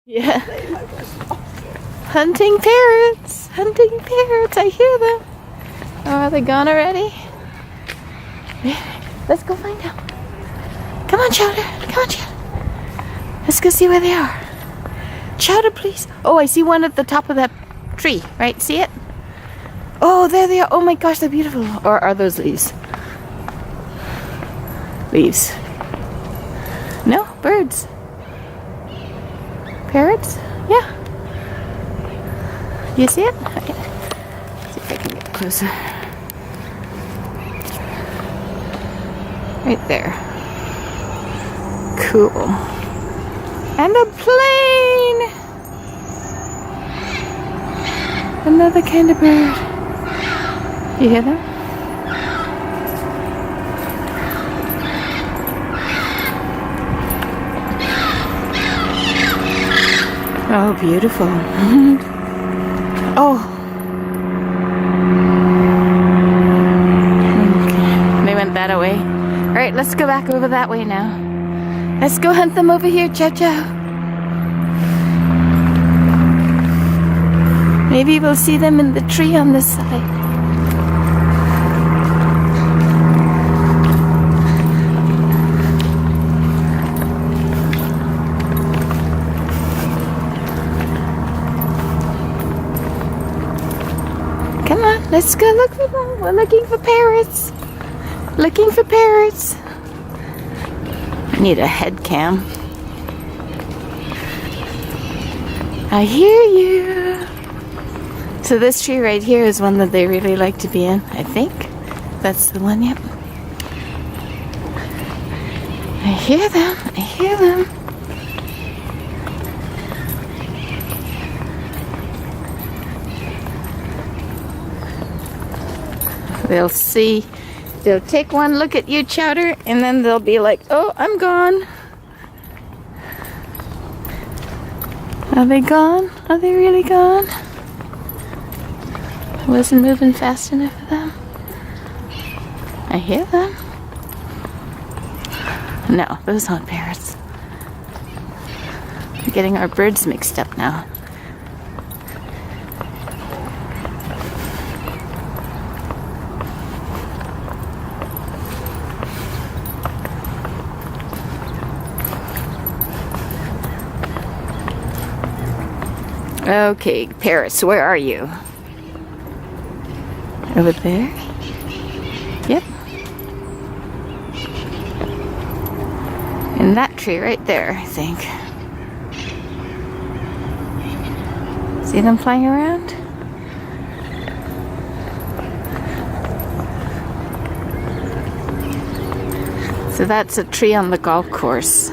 Yeah. Hunting parrots! Hunting parrots! I hear them! Oh, are they gone already? Let's go find them. Come on, Chowder! Come on, Chowder! Let's go see where they are. Chowder, please! Oh, I see one at the top of that tree, right? See it? Oh, there they are! Oh my gosh, they're beautiful! Or are those leaves? Leaves. No, birds. Parrots? Yeah. Do you see it? Okay. See if I can get closer. Right there. Cool. And a plane! Another kind of bird. You hear them? Oh, beautiful. Oh. Okay. They went that away. Alright, let's go back over that way now. Let's go hunt them over here, Chow Chow. Maybe we'll see them in the tree on this side. Come on, let's go look for them. We're looking for parrots. Looking for parrots. I need a head cam. I hear you. So this tree right here is one that they really like to be in, I think. That's the one, yep. I hear them. I hear them. They'll see, they'll take one look at you, Chowder, and then they'll be like, oh, I'm gone. Are they gone? Are they really gone? I wasn't moving fast enough for them. I hear them. No, those aren't parrots. We're getting our birds mixed up now. Okay, Parrots, where are you? Over there? Yep. In that tree right there, I think. See them flying around? So that's a tree on the golf course,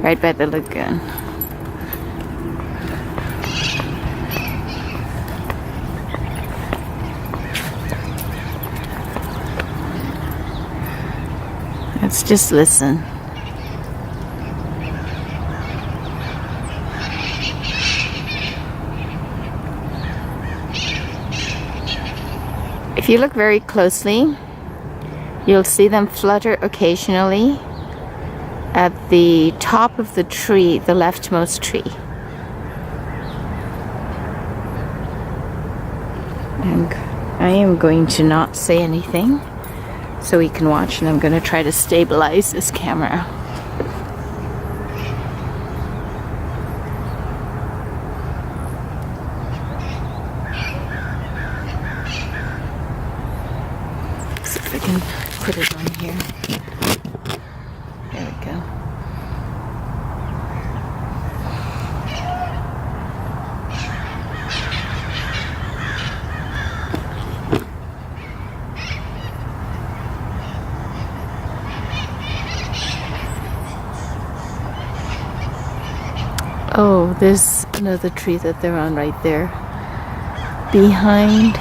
right by the lagoon. Let's just listen. If you look very closely, you'll see them flutter occasionally at the top of the tree, the leftmost tree. And I am going to not say anything so we can watch, and I'm going to try to stabilize this camera. See if I can put it on here. There we go. Oh, there's another tree that they're on right there. Behind.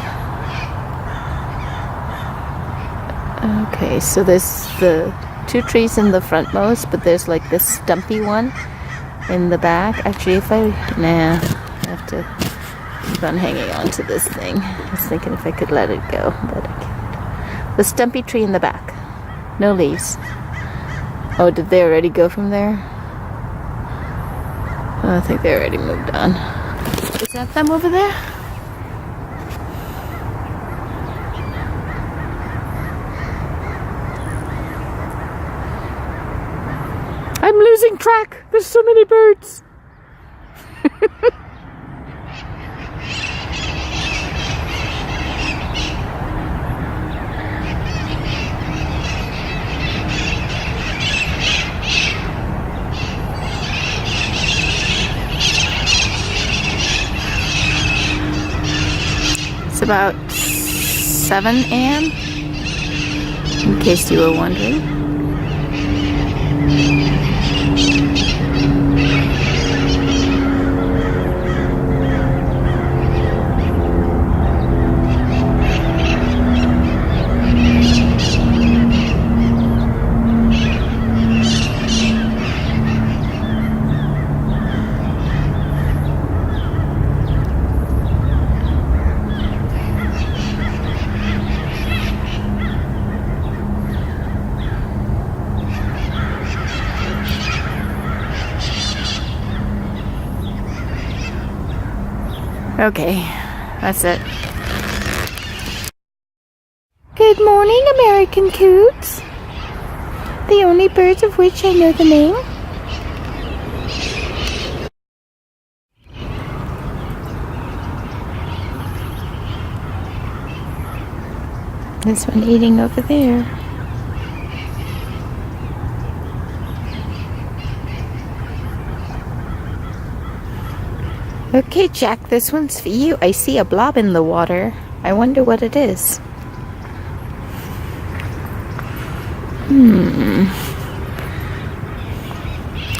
Okay, so there's the two trees in the frontmost, but there's like this stumpy one in the back. Actually, if I have to keep on hanging on to this thing. I was thinking if I could let it go, but I can't. The stumpy tree in the back. No leaves. Oh, did they already go from there? I think they already moved on. Is that them over there? I'm losing track. There's so many birds. It's about 7 a.m. in case you were wondering. Okay, that's it. Good morning, American coots. The only birds of which I know the name. This one eating over there. Okay, Jack, this one's for you. I see a blob in the water. I wonder what it is.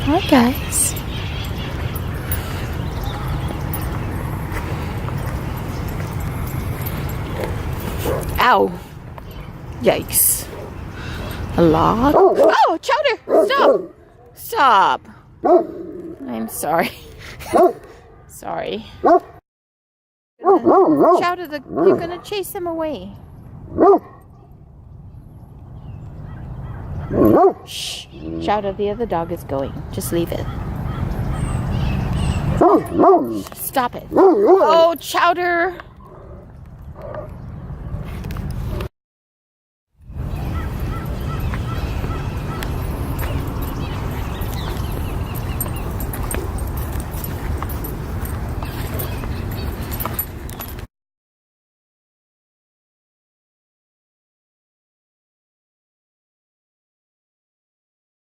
Hi, guys. Ow. Yikes. A log? Oh, Chowder! Stop! Stop! I'm sorry. Sorry. Chowder, you're gonna chase them away. Shh. Chowder, the other dog is going. Just leave it. Stop it. Oh, Chowder!